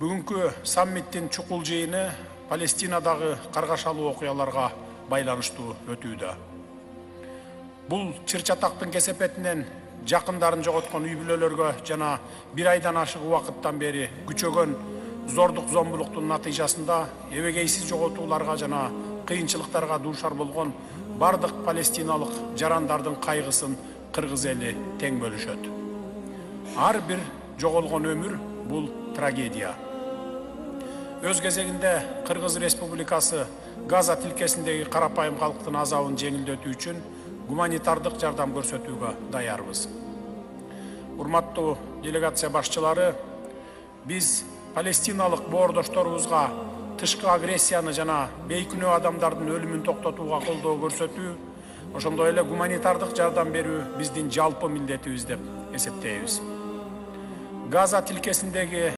Бүгүнкү саммиттин чукул жыйыны Палестинадагы каргашалуу окуяларга байланыштуу өтүүдө. Бул чыр-чатактын кесепетинен жакындарын жоготкон үй бүлөлөргө жана бир айдан ашык убакыттан бери күчөгөн зордук зомбулуктун натыйжасында эбегейсиз жоготууларга жана кыйынчылыктарга дуушар болгон бардык палестиналык жарандардын кайгысын кыргыз эли тең бөлүшөт. Ар бир жоголгон өмүр бул трагедия. Өз кезегинде Кыргыз Республикасы Газа тилкесиндеги карапайым калктын азабын жеңилдетүү үчүн гуманитардык жардам көрсөтүүгө даярбыз. Урматтуу делегация башчылары, биз палестиналык боордошторубузга тышкы агрессияны жана бейкүнөө адамдардын өлүмүн токтотууга колдоо көрсөтүү, ошондой эле гуманитардык жардам берүү биздин жалпы милдетибиз деп эсептейбиз. Газа тилкесиндеги